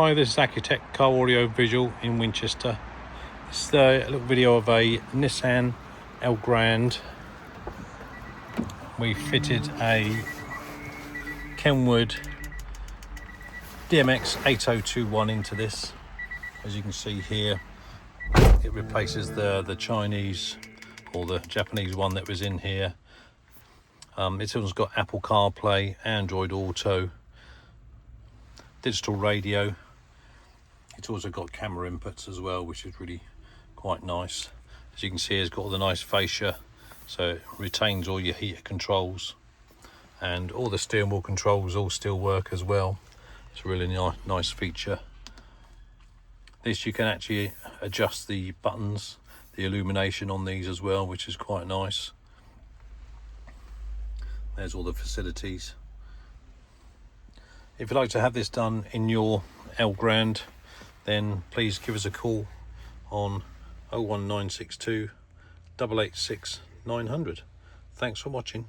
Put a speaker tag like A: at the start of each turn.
A: Hi, this is Accutek car audio visual in Winchester. This is a little video of a Nissan Elgrand. We fitted a KENWOOD DMX8021 into this. As you can see here, it replaces the Chinese or the Japanese one that was in here. It's also got Apple CarPlay, Android Auto, digital radio. It's also got camera inputs as well, which is really quite nice. As you can see, it's got all the nice fascia, so it retains all your heater controls, and all the steering wheel controls all still work as well. It's a really nice feature. This, you can actually adjust the buttons, the illumination on these as well, which is quite nice. There's all the facilities. If you'd like to have this done in your Elgrand, then please give us a call on 01962 886 900. Thanks for watching.